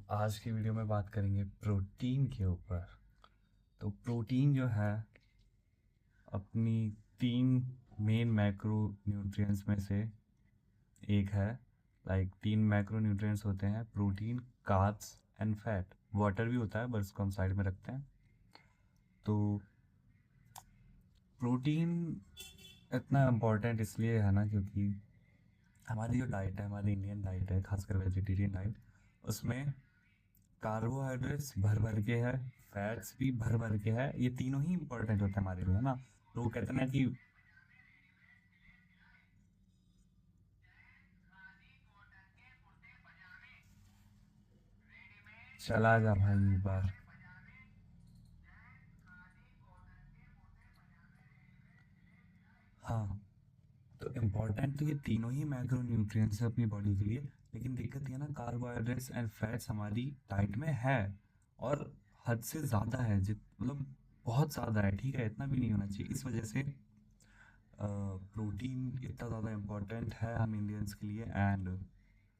आज की वीडियो में बात करेंगे प्रोटीन के ऊपर। तो प्रोटीन जो है अपनी 3 मेन मैक्रो न्यूट्रिएंट्स में से एक है। तीन मैक्रो न्यूट्रिएंट्स होते हैं: protein, carbs and fat. Water भी होता है बस उसको हम साइड में रखते हैं। तो प्रोटीन इतना इम्पोर्टेंट इसलिए है ना क्योंकि हमारी जो डाइट है, हमारी इंडियन डाइट है, खासकर वेजिटेरियन डाइट, उसमें कार्बोहाइड्रेट्स भर भर के है, फैट्स भी भर भर के है। ये तीनों ही इंपॉर्टेंट होते हैं हमारे लिए, है ना। तो वो कहते हैं ना कि चला जा भाई एक बार। हाँ, तो इम्पोर्टेंट तो ये तीनों ही मैक्रो न्यूट्रिएंट्स है अपनी बॉडी के लिए। लेकिन दिक्कत ये ना, कार्बोहाइड्रेट्स एंड फैट्स हमारी डाइट में है और हद से ज़्यादा है। जित मतलब बहुत ज़्यादा है, ठीक है, इतना भी नहीं होना चाहिए। इस वजह से प्रोटीन इतना ज़्यादा इम्पोर्टेंट है हम इंडियंस के लिए। एंड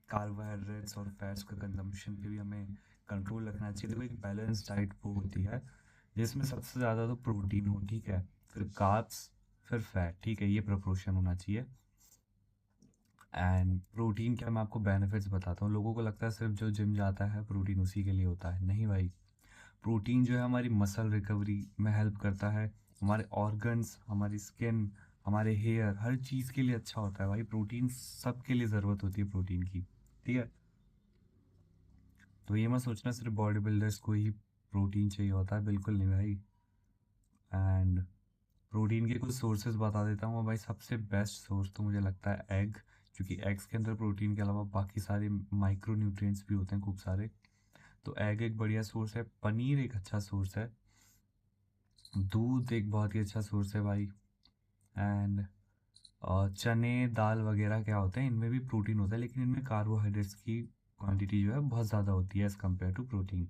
कार्बोहाइड्रेट्स और फैट्स का कंजम्पशन पे भी हमें कंट्रोल रखना चाहिए। देखो, एक बैलेंस डाइट वो होती है जिसमें सबसे ज़्यादा तो प्रोटीन हो, ठीक है, फिर कार्ब्स, फिर फैट, ठीक है, ये प्रोपोर्शन होना चाहिए। एंड प्रोटीन क्या, मैं आपको बेनिफिट्स बताता हूँ। लोगों को लगता है सिर्फ जो जिम जाता है प्रोटीन उसी के लिए होता है। नहीं भाई, प्रोटीन जो है हमारी मसल रिकवरी में हेल्प करता है, हमारे ऑर्गन्स, हमारी स्किन, हमारे हेयर, हर चीज़ के लिए अच्छा होता है भाई। प्रोटीन सबके लिए ज़रूरत होती है प्रोटीन की, ठीक है। तो ये मत सोचना सिर्फ बॉडी बिल्डर्स को ही प्रोटीन चाहिए होता है, बिल्कुल नहीं भाई। एंड प्रोटीन के कुछ सोर्सेज बता देता हूँ भाई। सबसे बेस्ट सोर्स तो मुझे लगता है एग, क्योंकि एग्स के अंदर प्रोटीन के अलावा बाकी सारे माइक्रो न्यूट्रिएंट्स भी होते हैं खूब सारे। तो एग एक बढ़िया सोर्स है, पनीर एक अच्छा सोर्स है, दूध एक बहुत ही अच्छा सोर्स है भाई। एंड चने दाल वगैरह क्या होते हैं, इनमें भी प्रोटीन होता है, लेकिन इनमें कार्बोहाइड्रेट्स की क्वांटिटी जो है बहुत ज़्यादा होती है एज़ कम्पेयर टू प्रोटीन।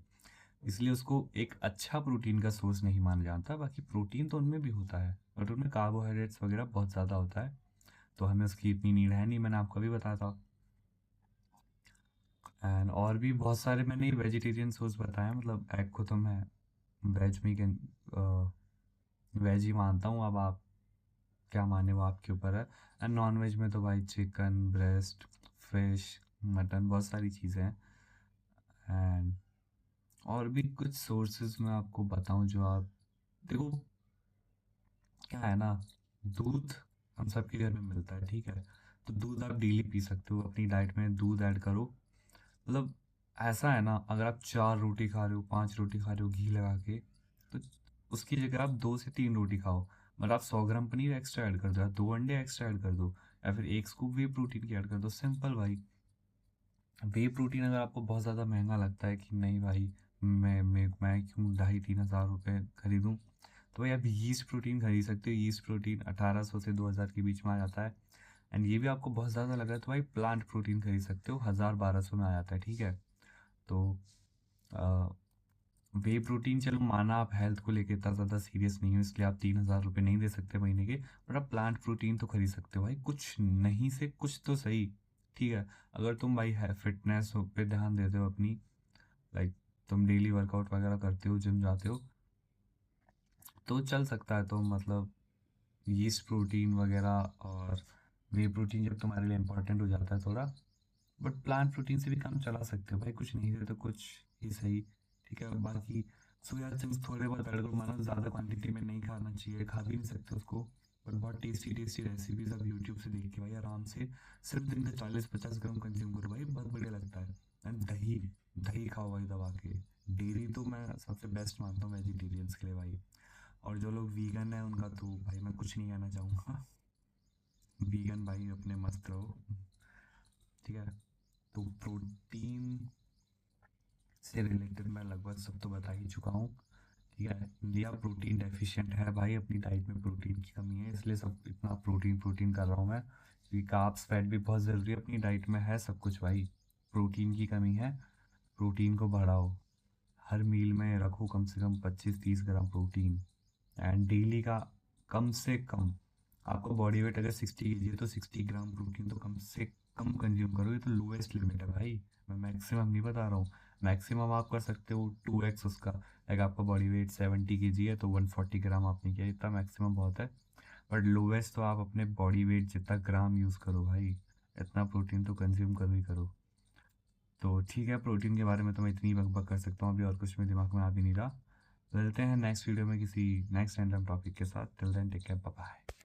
इसलिए उसको एक अच्छा प्रोटीन का सोर्स नहीं माना जाता। बाकी प्रोटीन तो उनमें भी होता है बट उनमें कार्बोहाइड्रेट्स वगैरह बहुत ज़्यादा होता है, तो हमें उसकी इतनी नीड है नहीं, मैंने आपको अभी बताया था। एंड और भी बहुत सारे मैंने वेजिटेरियन सोर्स बताया, मतलब एग को तो मैं वेज में कैन वेज ही मानता हूँ। अब आप क्या माने वो आपके ऊपर है। एंड नॉन वेज में तो भाई चिकन ब्रेस्ट, फिश, मटन, बहुत सारी चीज़ें हैं। एंड और भी कुछ सोर्सेज मैं आपको बताऊं जो आप देखो, क्या है ना, दूध हम सबके घर में मिलता है, ठीक है। तो दूध आप डेली पी सकते हो, अपनी डाइट में दूध ऐड करो। मतलब ऐसा है ना, अगर आप 4 रोटी खा रहे हो, 5 रोटी खा रहे हो घी लगा के, तो उसकी जगह आप 2 से 3 रोटी खाओ, मतलब आप 100 ग्राम पनीर एक्स्ट्रा ऐड कर दो, या 2 अंडे एक्स्ट्रा ऐड कर दो, या फिर एक स्कूप वे प्रोटीन की ऐड कर दो। सिंपल भाई। वे प्रोटीन अगर आपको बहुत ज़्यादा महंगा लगता है कि नहीं भाई, मैं क्यों 2,500-3,000 रुपये खरीदूँ, तो भाई आप यीस्ट प्रोटीन खरीद सकते हो। यीस्ट प्रोटीन 1800 से 2000 के बीच में आ जाता है। एंड ये भी आपको बहुत ज़्यादा लग रहा है तो भाई प्लांट प्रोटीन खरीद सकते हो, 1000-1200 में आ जाता है, ठीक है। तो वे प्रोटीन, चलो माना आप हेल्थ को लेके इतना ज़्यादा सीरियस नहीं हो इसलिए आप 3,000 रुपये नहीं दे सकते महीने के, बट आप प्लांट प्रोटीन तो खरीद सकते हो भाई, कुछ नहीं से कुछ तो सही, ठीक है। अगर तुम भाई है फिटनेस पे ध्यान देते हो अपनी, लाइक तुम डेली वर्कआउट वगैरह करते हो, जिम जाते हो, तो चल सकता है। तो मतलब यीस्ट प्रोटीन वगैरह और वे प्रोटीन जब तुम्हारे लिए इम्पोर्टेंट हो जाता है थोड़ा, बट प्लांट प्रोटीन से भी काम चला सकते हो भाई, कुछ नहीं है तो कुछ ही सही, ठीक है। बाकी सोया चंक्स थोड़े बहुत ऐड करो, मानो ज़्यादा क्वांटिटी में नहीं खाना चाहिए, खा भी नहीं सकते उसको, बट बहुत टेस्टी टेस्टी रेसिपीज आप यूट्यूब से देख के भाई आराम से सिर्फ दिन का 40-50 ग्राम कंज्यूम करो भाई, बहुत बढ़िया लगता है। एंड दही, दही खाओ भाई दबा के। डेयरी तो मैं सबसे बेस्ट मानता हूँ वेजिटेरियंस के लिए भाई। और जो लोग वीगन है उनका तो भाई मैं कुछ नहीं कहना चाहूँगा। वीगन भाई अपने मस्त रहो, ठीक है। तो प्रोटीन से रिलेटेड मैं लगभग सब तो बता ही चुका हूँ, ठीक है। इंडिया प्रोटीन डेफिशिएंट है भाई, अपनी डाइट में प्रोटीन की कमी है, इसलिए सब इतना प्रोटीन प्रोटीन कर रहा हूँ मैं, क्योंकि कार्ब्स फैट भी बहुत ज़रूरी है, अपनी डाइट में है सब कुछ भाई। प्रोटीन की कमी है, प्रोटीन को बढ़ाओ, हर मील में रखो कम से कम 25-30 ग्राम प्रोटीन। एंड डेली का कम से कम, आपका बॉडी वेट अगर 60 kg है तो 60 ग्राम प्रोटीन तो कम से कम कंज्यूम करो। ये तो लोएस्ट लिमिट है भाई, मैं मैक्सिमम नहीं बता रहा हूँ। मैक्सिमम आप कर सकते हो 2x उसका। लाइक आपका बॉडी वेट 70 kg है तो 140 ग्राम आपने किया, इतना मैक्सिमम बहुत है। बट लोवेस्ट तो आप अपने बॉडी वेट जितना ग्राम यूज़ करो भाई, इतना प्रोटीन तो कंज्यूम करो ही करो। तो ठीक है, प्रोटीन के बारे में तो मैं इतनी बकबक कर सकता हूँ अभी, और कुछ मेरे दिमाग में आ भी नहीं रहा। मिलते हैं नेक्स्ट वीडियो में किसी नेक्स्ट रैंडम टॉपिक के साथ। Till then take care, bye bye.